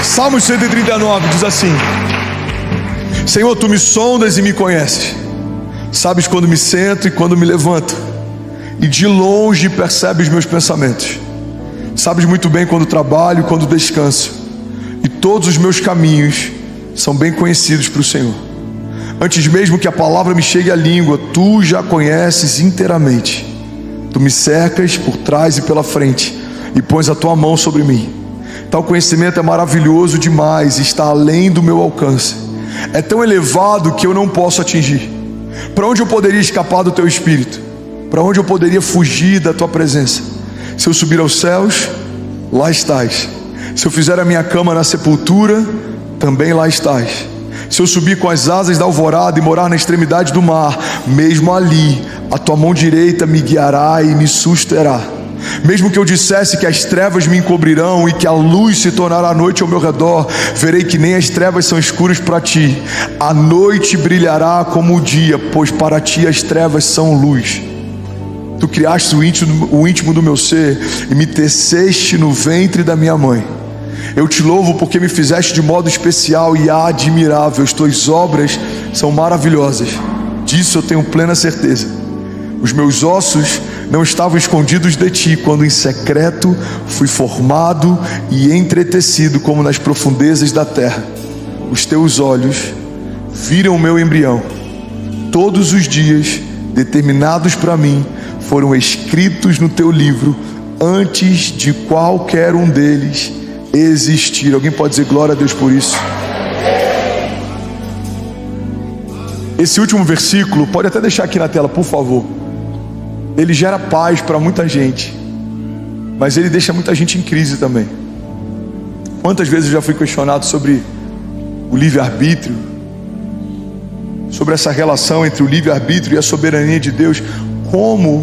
Salmo 139 diz assim: Senhor, tu me sondas e me conheces, sabes quando me sento e quando me levanto, e de longe percebes meus pensamentos. Sabes muito bem quando trabalho e quando descanso, e todos os meus caminhos são bem conhecidos para o Senhor. Antes mesmo que a palavra me chegue à língua, tu já conheces inteiramente. Tu me cercas por trás e pela frente, e pões a tua mão sobre mim. Tal conhecimento é maravilhoso demais, está além do meu alcance. É tão elevado que eu não posso atingir. Para onde eu poderia escapar do teu espírito? Para onde eu poderia fugir da tua presença? Se eu subir aos céus, lá estás. Se eu fizer a minha cama na sepultura, também lá estás. Se eu subir com as asas da alvorada e morar na extremidade do mar, mesmo ali a tua mão direita me guiará e me susterá. Mesmo que eu dissesse que as trevas me encobrirão e que a luz se tornará noite ao meu redor, verei que nem as trevas são escuras para ti. A noite brilhará como o dia, pois para ti as trevas são luz. Tu criaste o íntimo do meu ser e me teceste no ventre da minha mãe. Eu te louvo porque me fizeste de modo especial e admirável. As tuas obras são maravilhosas, disso eu tenho plena certeza. Os meus ossos não estavam escondidos de ti, quando em secreto fui formado e entretecido como nas profundezas da terra. Os teus olhos viram o meu embrião. Todos os dias determinados para mim foram escritos no teu livro, antes de qualquer um deles existir. Alguém pode dizer glória a Deus por isso? Esse último versículo, pode até deixar aqui na tela, por favor. Ele gera paz para muita gente, mas ele deixa muita gente em crise também. Quantas vezes eu já fui questionado sobre o livre-arbítrio, sobre essa relação entre o livre-arbítrio e a soberania de Deus. Como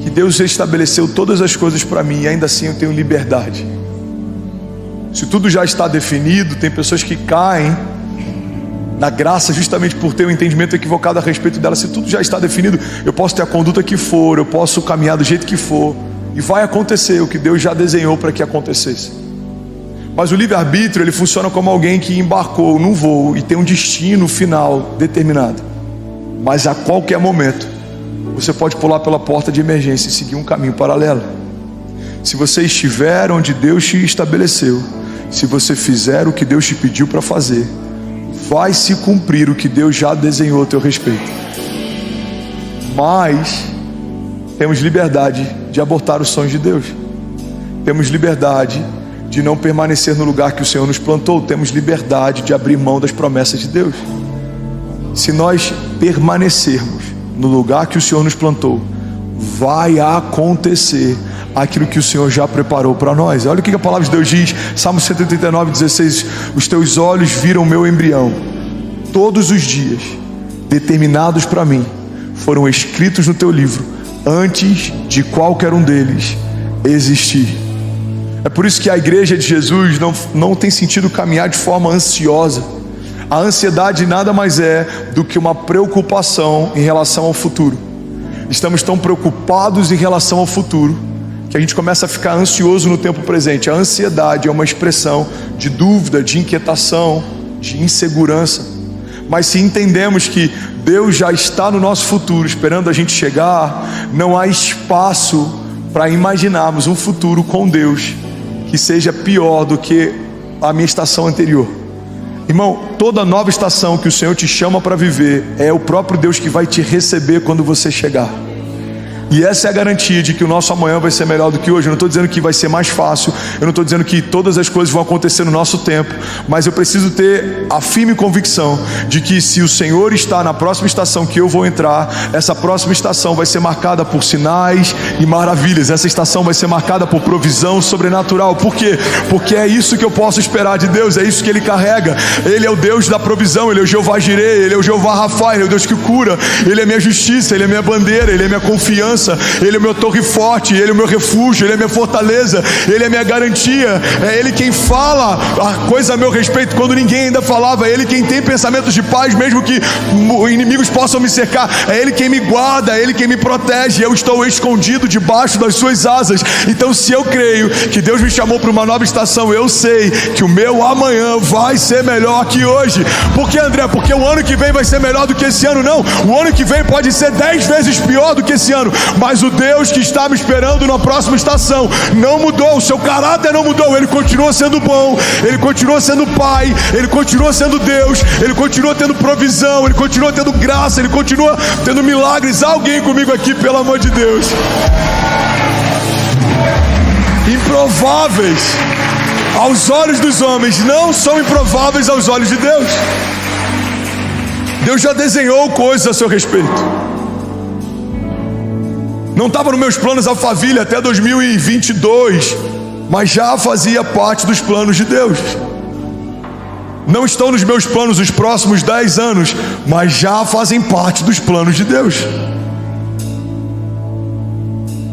que Deus estabeleceu todas as coisas para mim e ainda assim eu tenho liberdade? Se tudo já está definido, tem pessoas que caem na graça justamente por ter um entendimento equivocado a respeito dela. Se tudo já está definido, eu posso ter a conduta que for, eu posso caminhar do jeito que for, e vai acontecer o que Deus já desenhou para que acontecesse. Mas o livre-arbítrio, ele funciona como alguém que embarcou num voo e tem um destino final determinado, mas a qualquer momento você pode pular pela porta de emergência e seguir um caminho paralelo. Se você estiver onde Deus te estabeleceu, se você fizer o que Deus te pediu para fazer, vai se cumprir o que Deus já desenhou a teu respeito. Mas temos liberdade de abortar os sonhos de Deus. Temos liberdade de não permanecer no lugar que o Senhor nos plantou. Temos liberdade de abrir mão das promessas de Deus. Se nós permanecermos no lugar que o Senhor nos plantou, vai acontecer aquilo que o Senhor já preparou para nós. Olha o que a palavra de Deus diz, Salmo 139:16: os teus olhos viram o meu embrião. Todos os dias determinados para mim foram escritos no teu livro, antes de qualquer um deles existir. É por isso que a igreja de Jesus não tem sentido caminhar de forma ansiosa. A ansiedade nada mais é do que uma preocupação em relação ao futuro. Estamos tão preocupados em relação ao futuro que a gente começa a ficar ansioso no tempo presente. A ansiedade é uma expressão de dúvida, de inquietação, de insegurança. Mas se entendemos que Deus já está no nosso futuro, esperando a gente chegar, não há espaço para imaginarmos um futuro com Deus que seja pior do que a minha estação anterior. Irmão, toda nova estação que o Senhor te chama para viver, é o próprio Deus que vai te receber quando você chegar. E essa é a garantia de que o nosso amanhã vai ser melhor do que hoje. Eu não estou dizendo que vai ser mais fácil, eu não estou dizendo que todas as coisas vão acontecer no nosso tempo, mas eu preciso ter a firme convicção de que se o Senhor está na próxima estação que eu vou entrar, essa próxima estação vai ser marcada por sinais e maravilhas. Essa estação vai ser marcada por provisão sobrenatural. Por quê? Porque é isso que eu posso esperar de Deus, é isso que Ele carrega. Ele é o Deus da provisão, Ele é o Jeová Jireh, Ele é o Jeová Rafa, Ele é o Deus que cura, Ele é minha justiça, Ele é minha bandeira, Ele é minha confiança, segurança, Ele é o meu torre forte, Ele é o meu refúgio, Ele é minha fortaleza, Ele é minha garantia. É Ele quem fala a coisa a meu respeito quando ninguém ainda falava. É Ele quem tem pensamentos de paz mesmo que inimigos possam me cercar. É Ele quem me guarda, é Ele quem me protege. Eu estou escondido debaixo das suas asas. Então, se eu creio que Deus me chamou para uma nova estação, eu sei que o meu amanhã vai ser melhor que hoje. Por que, André? Porque o ano que vem vai ser melhor do que esse ano? Não, o ano que vem pode ser 10 vezes pior do que esse ano, mas o Deus que está me esperando na próxima estação não mudou, o seu caráter não mudou. Ele continua sendo bom, Ele continua sendo Pai, Ele continua sendo Deus, Ele continua tendo provisão, Ele continua tendo graça, Ele continua tendo milagres. Há alguém comigo aqui, pelo amor de Deus? Improváveis aos olhos dos homens não são improváveis aos olhos de Deus. Deus já desenhou coisas a seu respeito. Não estava nos meus planos Alphaville até 2022, mas já fazia parte dos planos de Deus. Não estão nos meus planos os próximos 10 anos, mas já fazem parte dos planos de Deus.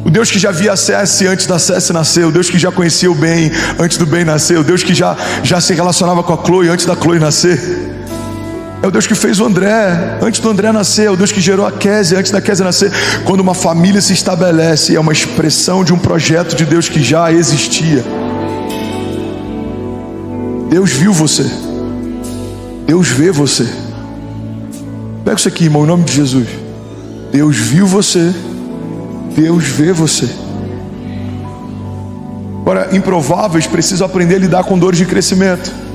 O Deus que já via a Cécia antes da Cécia nascer, o Deus que já conhecia o bem antes do bem nascer, o Deus que já se relacionava com a Chloe antes da Chloe nascer. É o Deus que fez o André antes do André nascer, é o Deus que gerou a Kézia antes da Kézia nascer. Quando uma família se estabelece, é uma expressão de um projeto de Deus que já existia. Deus viu você, Deus vê você. Pega isso aqui, irmão, em nome de Jesus. Deus viu você, Deus vê você. Agora, improváveis precisam aprender a lidar com dores de crescimento.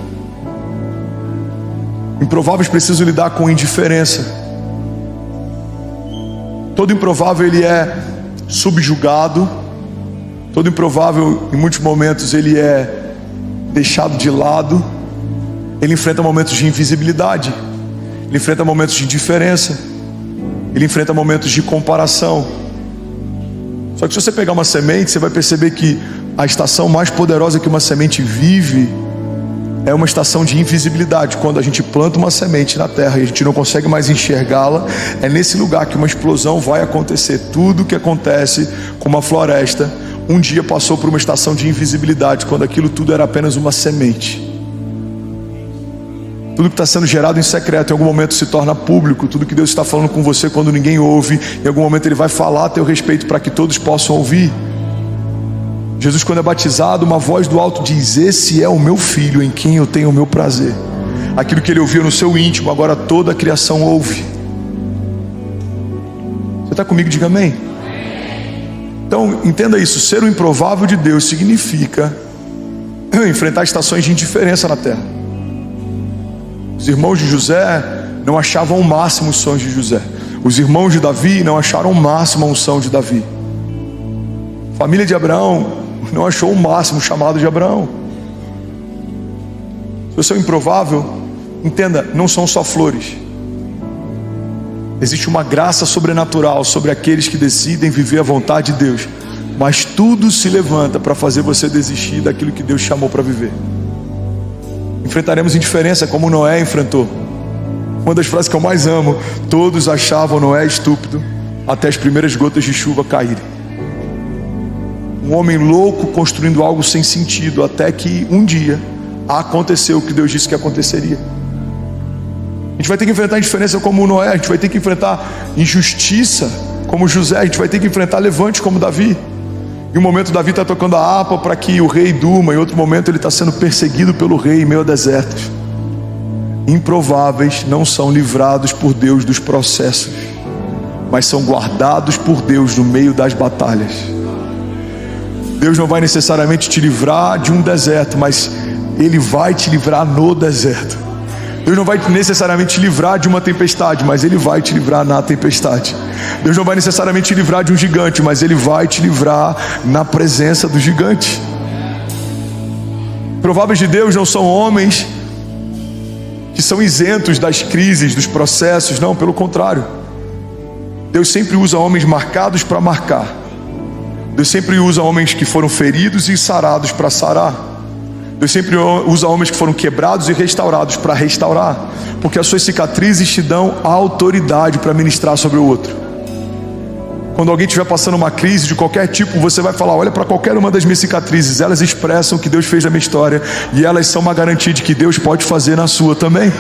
Improváveis precisam lidar com indiferença. Todo improvável ele é subjugado. Todo improvável, em muitos momentos, ele é deixado de lado. Ele enfrenta momentos de invisibilidade. Ele enfrenta momentos de indiferença. Ele enfrenta momentos de comparação. Só que se você pegar uma semente, você vai perceber que a estação mais poderosa que uma semente vive é uma estação de invisibilidade. Quando a gente planta uma semente na terra e a gente não consegue mais enxergá-la, é nesse lugar que uma explosão vai acontecer. Tudo que acontece com uma floresta, um dia passou por uma estação de invisibilidade, quando aquilo tudo era apenas uma semente. Tudo que está sendo gerado em secreto, em algum momento se torna público. Tudo que Deus está falando com você quando ninguém ouve, em algum momento Ele vai falar a teu respeito para que todos possam ouvir. Jesus, quando é batizado, uma voz do alto diz: esse é o meu filho em quem eu tenho o meu prazer. Aquilo que ele ouvia no seu íntimo, agora toda a criação ouve. Você está comigo? Diga amém. Então entenda isso, ser o improvável de Deus significa enfrentar estações de indiferença na terra. Os irmãos de José não achavam o máximo os sonhos de José. Os irmãos de Davi não acharam o máximo a unção de Davi. A família de Abraão não achou o máximo o chamado de Abraão. Se você é improvável, entenda, não são só flores. Existe uma graça sobrenatural sobre aqueles que decidem viver a vontade de Deus. Mas tudo se levanta para fazer você desistir daquilo que Deus chamou para viver. Enfrentaremos indiferença como Noé enfrentou. Uma das frases que eu mais amo: todos achavam Noé estúpido até as primeiras gotas de chuva caírem. Um homem louco construindo algo sem sentido, até que um dia aconteceu o que Deus disse que aconteceria. A gente vai ter que enfrentar indiferença como Noé, a gente vai ter que enfrentar injustiça como José, a gente vai ter que enfrentar levante como Davi. Em um momento Davi está tocando a harpa para que o rei durma, em outro momento ele está sendo perseguido pelo rei em meio a desertos. Improváveis não são livrados por Deus dos processos, mas são guardados por Deus no meio das batalhas. Deus não vai necessariamente te livrar de um deserto, mas Ele vai te livrar no deserto. Deus não vai necessariamente te livrar de uma tempestade, mas Ele vai te livrar na tempestade. Deus não vai necessariamente te livrar de um gigante, mas Ele vai te livrar na presença do gigante. Prováveis de Deus não são homens que são isentos das crises, dos processos. Não, pelo contrário. Deus sempre usa homens marcados para marcar. Deus sempre usa homens que foram feridos e sarados para sarar. Deus sempre usa homens que foram quebrados e restaurados para restaurar, porque as suas cicatrizes te dão a autoridade para ministrar sobre o outro. Quando alguém estiver passando uma crise de qualquer tipo, você vai falar: olha para qualquer uma das minhas cicatrizes, elas expressam o que Deus fez na minha história, e elas são uma garantia de que Deus pode fazer na sua também.